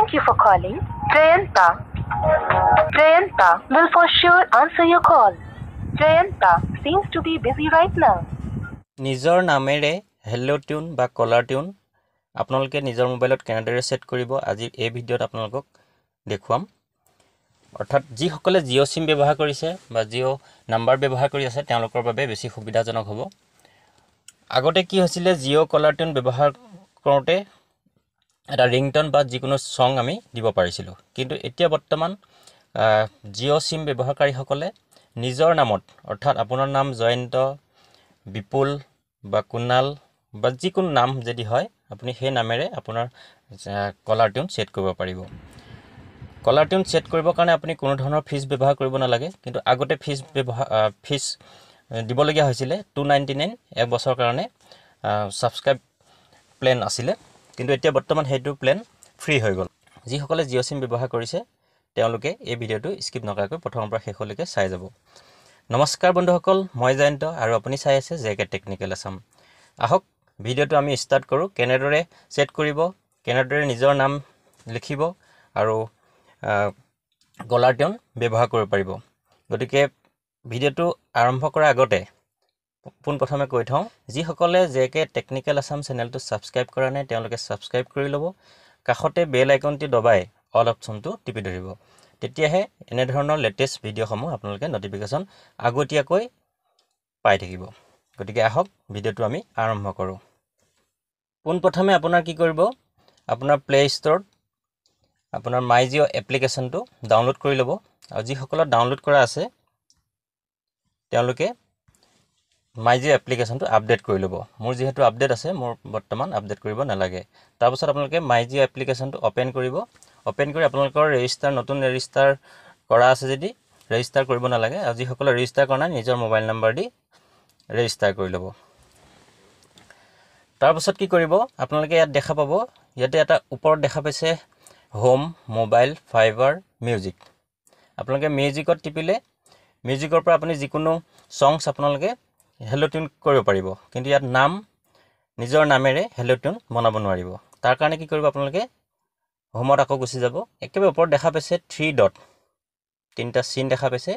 Thank you for calling Jayanta. Jayanta will for sure answer your call. Jayanta seems to be busy right now. নিজৰ নামেৰে hello tune বা কলাৰ tune আপোনালোকে নিজৰ মোবাইলত কেনেদৰে set কৰিব আজি এই ভিডিঅ'ত আপোনালোকক দেখুৱাম অৰ্থাৎ যিসকলে জিঅ' সিম ব্যৱহাৰ কৰিছে বা জিঅ' নাম্বাৰ ব্যৱহাৰ কৰি আছে তেওঁলোকৰ বাবে বেছি সুবিধাজনক হ'ব আগতে কি হৈছিল জিঅ' কলাৰ টিউন ব্যৱহাৰ কৰোঁতে এটা ৰিংটন বা যিকোনো সং আমি দিব পাৰিছিলো কিন্তু এতিয়া বৰ্তমান জিঅ' সিম ব্যৱহাৰকাৰীসকলে নিজৰ নামত অৰ্থাৎ আপোনাৰ নাম জয়ন্ত বিপুল বা কুনাল বা যিকোনো নাম যদি হয় আপুনি সেই নামেৰে আপোনাৰ কলাৰ টিউন সেট কৰিব পাৰিব কলাৰ টিউন সেট কৰিবৰ কাৰণে আপুনি কোনো ধৰণৰ ফিজ ব্যৱহাৰ কৰিব নালাগে কিন্তু আগতে ফিজ দিবলগীয়া হৈছিল 299 এক বছৰৰ কাৰণে সাবস্ক্ৰাইব প্ল্যান আছিল কিন্তু এতিয়া বৰ্তমান হেতু প্ল্যান ফ্ৰী হৈ গ'ল যিসকলে জিঅ' সিম ব্যৱহাৰ কৰিছে তেওঁলোকে এই ভিডিঅ'টো স্কিপ নকৰাকৈ প্ৰথমৰ পৰা শেষলৈকে চাই যাব নমস্কাৰ বন্ধুসকল মই জয়ন্ত আৰু আপুনি চাই আছে জেকে টেকনিক্যাল আসাম আহক ভিডিঅ'টো আমি ষ্টাৰ্ট কৰো কেনেদৰে সেট কৰিব কেনেদৰে নিজৰ নাম লিখিব আৰু কলাৰ টিউন ব্যৱহাৰ কৰিব পাৰিব গতিকে ভিডিঅ'টো আৰম্ভ কৰাৰ আগতে পোন প্ৰথমে কৈ থওঁ যিসকলে জেকে টেকনিক্যাল আসাম চেনেলটো সাবস্ক্ৰাইব কৰা নাই তেওঁলোকে সাবস্ক্ৰাইব কৰি ল'ব কাষতে বেল আইকনটি দবাই অল অপচনটো টিপি ধৰিব তেতিয়াহে এনে ধৰণৰ লেটেষ্ট ভিডিঅ'সমূহ আপোনালোকে নটিফিকেশন আগতীয়াকৈ পাই থাকিব গতিকে আহক ভিডিঅ'টো আমি আৰম্ভ কৰো পোন প্ৰথমে আপোনাৰ কি কৰিব আপোনাৰ প্লে ষ্টৰত আপোনাৰ মাই জিঅ' এপ্লিকেশনটো ডাউনলোড কৰি ল'ব আৰু যিসকলৰ ডাউনলোড কৰা আছে তেওঁলোকে মাই জিঅ' এপ্লিকেশনটো আপডেট কৰি ল'ব মোৰ যেহেতু আপডেট আছে মোৰ বৰ্তমান আপডেট কৰিব নালাগে তাৰ পাছত আপোনালোকে মাই জিঅ' এপ্লিকেশনটো ওপেন কৰিব ওপেন কৰি আপোনালোকৰ নতুন ৰেজিষ্টাৰ কৰা আছে যদি ৰেজিষ্টাৰ কৰিব নালাগে আৰু যিসকলে ৰেজিষ্টাৰ কৰা নাই নিজৰ মোবাইল নম্বৰ দি ৰেজিষ্টাৰ কৰি ল'ব তাৰ পাছত কি কৰিব আপোনালোকে ইয়াত দেখা পাব ইয়াতে এটা ওপৰত দেখা পাইছে হোম মোবাইল ফাইবাৰ মিউজিক আপোনালোকে মিউজিকত টিপিলে মিউজিকৰ পৰা আপুনি যিকোনো সংস আপোনালোকে হেল্লো টিউন কৰিব পাৰিব কিন্তু ইয়াত নাম নিজৰ নামেৰে হেল্লো টিউন বনাব নোৱাৰিব তাৰ কাৰণে কি কৰিব আপোনালোকে হোমত আকৌ গুচি যাব একেবাৰে ওপৰত দেখা পাইছে 3 ডট তিনটা চিন দেখা পাইছে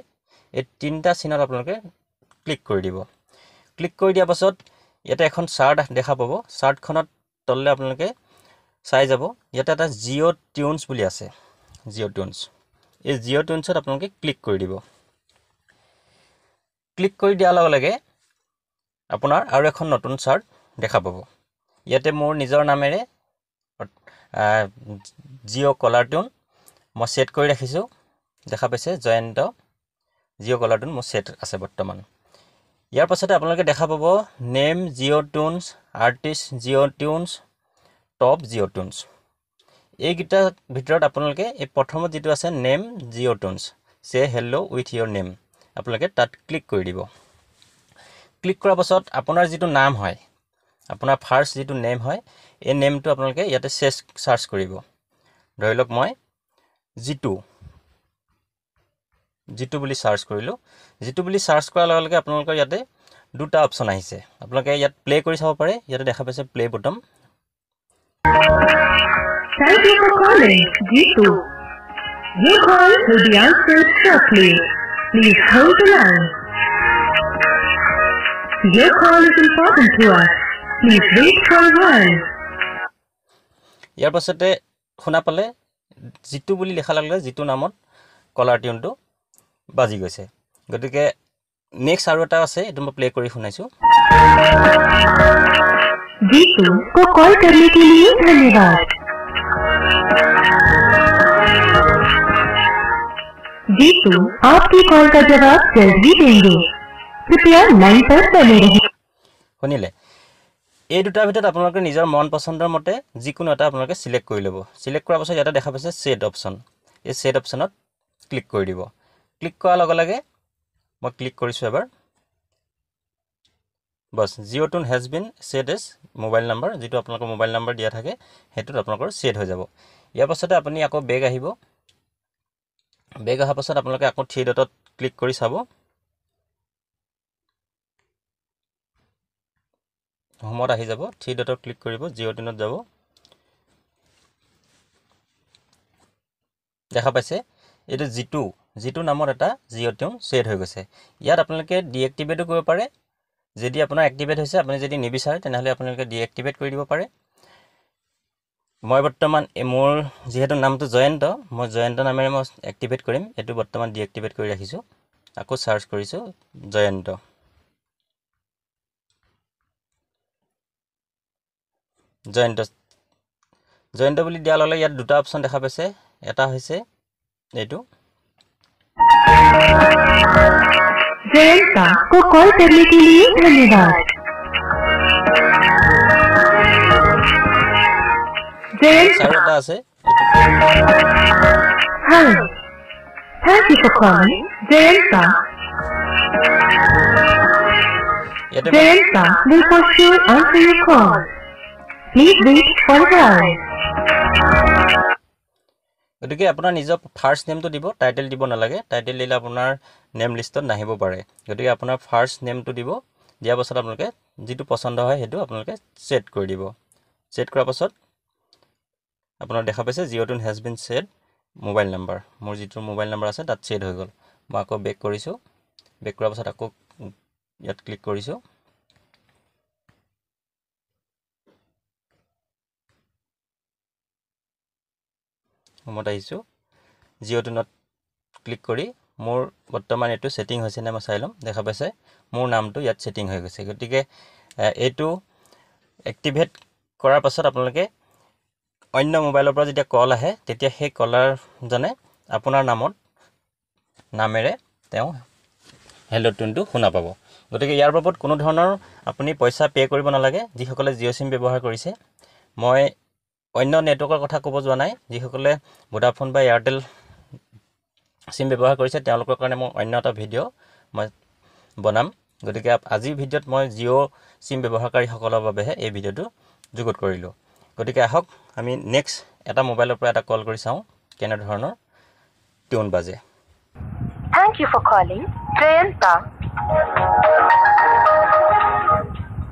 এই তিনটা চিনত আপোনালোকে ক্লিক কৰি দিব ক্লিক কৰি দিয়াৰ পাছত ইয়াতে এখন চাৰ্ট দেখা পাব চাৰ্টখনত তললে আপোনালোকে চাই যাব ইয়াতে এটা জিঅ' টিউনছ বুলি আছে জিঅ' টিউনছ এই জিঅ' টিউনছত আপোনালোকে ক্লিক কৰি দিব ক্লিক কৰি দিয়াৰ লগে লগে আপোনাৰ আৰু এখন নতুন চাৰ্ট দেখা পাব ইয়াতে মোৰ নিজৰ নামেৰে জিঅ' কলাৰ টিউন মই সেট কৰি ৰাখিছো দেখা পাইছে জয়ন্ত জিঅ' কলাৰ টিউন মোৰ সেট আছে বৰ্তমান ইয়াৰ পাছতে আপোনালোকে দেখা পাব name Jio' tunes artist Jio' tunes top Jio' tunes এই গিটাৰ ভিতৰত আপোনালোকে এই প্ৰথমত যেটো আছে নেম জিঅ' টিউনছ সে হেল্লো উইথ ইয়োৰ নেম আপোনালোকে তাত ক্লিক কৰি দিব ক্লিক কৰাৰ পাছত আপোনাৰ যেটো নাম হয় আপোনাৰ ফাৰ্স্ট যেটো নেম হয় এই নেমটো আপোনালোকে ইয়াতে সাৰ্চ কৰিব ধৰিলক মই জিতু বুলি সাৰ্চ কৰিলো জিতু বুলি সাৰ্চ কৰাৰ লগে লগে আপোনালোকৰ ইয়াতে দুটা অপচন আহিছে আপোনালোকে ইয়াত প্লে কৰি চাব পাৰে ইয়াতে দেখা পাইছে play button Thank you for calling Jitu. Your call will be answered shortly. Please hold the line. Your call is important to us. Please wait for a while. ইয়াৰ পাছতে শুনা পালে জিতু বুলি লেখা লাগিলে জিতু নামত কলাৰ টিউনটো বাজি গৈছে গতিকে নেক্সট আৰু এটা আছে এটো মই প্লে কৰি শুনাইছো जीतू को कॉल करने के लिए धन्यवाद जीतू आपकी कॉल का जवाब जल्द ही देंगे कृपया लाइन पर बने रहें শুনিলে এই দুটাৰ ভিতৰত আপোনালোকে নিজৰ মন পছন্দৰ মতে যিকোনো এটা আপোনালোকে সিলেক্ট কৰি ল'ব সিলেক্ট কৰাৰ পাছত ইয়াতে দেখা পাইছে সেট অপচন এই সেট অপচনত ক্লিক কৰি দিব ক্লিক কৰাৰ লগে লগে মই ক্লিক কৰিছো এবাৰ boss Jio' tune has been set as mobile number যেটো আপোনালোকৰ মোবাইল নাম্বাৰ দিয়া থাকে হেতুত আপোনালোকৰ সেট হৈ যাব ইয়াৰ পাছতে আপুনি আকৌ বেগ আহিব বেগ অহাৰ পাছত আপোনালোকে আকৌ 3 ডটত ক্লিক কৰি চাব হোমত আহি যাব 3 ডটত ক্লিক কৰিব জিঅ' টিউনত যাব দেখা পাইছে এইটো জিটো নামৰ এটা জিঅ' টিউন ছেট হৈ গৈছে ইয়াত আপোনালোকে ডিএক্টিভেটো কৰিব পাৰে যদি আপোনাৰ এক্টিভেট হৈছে আপুনি যদি নিবিচাৰে তেনেহ'লে আপোনালোকে ডিএক্টিভেট কৰি দিব পাৰে মই বৰ্তমান মোৰ যেহেতু নামটো জয়ন্ত মই জয়ন্ত নামেৰে মই এক্টিভেট কৰিম এটো বৰ্তমান ডিএক্টিভেট কৰি ৰাখিছো আকৌ সাৰ্চ কৰিছো জয়ন্ত বুলি দিয়া ললে ইয়াত দুটা অপচন দেখা পাইছে এটা হৈছে এইটো जयंता को कॉल करने के लिए धन्यवाद এটা আছে Hi, thank you for calling Jayanta. Jayanta will for sure answer your call. Please wait for a while. গতিকে আপোনাৰ নিজৰ ফাৰ্স্ট নেমটো দিব টাইটেল দিব নালাগে টাইটেল দিলে আপোনাৰ নেম লিষ্টত নাহিব পাৰে গতিকে আপোনাৰ ফাৰ্স্ট নেমটো দিব দিয়া পাছত আপোনালোকে যেটো পছন্দ হয় হেতু আপোনালোকে সেট কৰি দিব সেট কৰাৰ পাছত আপোনাৰ দেখা পাইছে Jio tune has been set mobile number মোৰ যেটো মোবাইল নাম্বাৰ আছে তাত সেট হৈ গল মই আকৌ বেক কৰিছো বেক কৰাৰ পাছত আকৌ ইয়াত ক্লিক কৰিছো মত আহিছো জিঅ'টুনত ক্লিক কৰি মোৰ বৰ্তমান এটো সেটিং হৈছে না মই চাই লম দেখা পাইছে মোৰ নামটো ইয়াত সেটিং হৈ গৈছে গতিকে এটো এক্টিভেট কৰাৰ পাছত আপোনালোকে অন্য মোবাইলৰ পৰা যেতিয়া কল আহে তেতিয়া সেই কলাৰ জনে আপোনাৰ নামেৰে তেওঁ হেল্ল' টিউনটো শুনা পাব গতিকে ইয়াৰ বাবদ কোনো ধৰণৰ আপুনি পইচা পে কৰিব নালাগে যিসকলে জিঅ' সিম ব্যৱহাৰ কৰিছে মই অন্য নেটৱৰ্কৰ কথা ক'ব যোৱা নাই যিসকলে ভোডাফোন বা এয়াৰটেল সিম ব্যৱহাৰ কৰিছে তেওঁলোকৰ কাৰণে মই অন্য এটা ভিডিঅ' মই বনাম গতিকে আজিৰ ভিডিঅ'ত মই জিঅ' সিম ব্যৱহাৰকাৰীসকলৰ বাবেহে এই ভিডিঅ'টো যোগত কৰিলো গতিকে আহক আমি নেক্সট এটা মোবাইলৰ পৰা এটা কল কৰি চাও কেনে ধৰণৰ টিউন বাজে Thank you for calling Jayanta.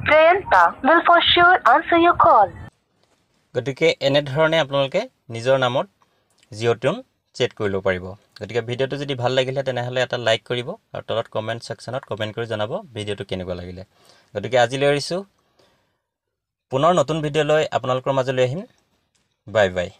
Jayanta will for sure answer your call. গতিকে এনে ধৰণে আপোনালোকে নিজৰ নামত জিঅ' টিউন সেট কৰি লব পাৰিব গতিকে ভিডিঅ'টো যদি ভাল লাগিলে তেনেহলে এটা লাইক কৰিব আৰু তলত কমেন্ট সেকশনত কমেন্ট কৰি জনাব ভিডিঅ'টো কেনেকুৱা লাগিলে গতিকে আজিলৈ এৰিছো পুনৰ নতুন ভিডিঅ' লৈ আপোনালোকৰ মাজলৈ আহিম বাই বাই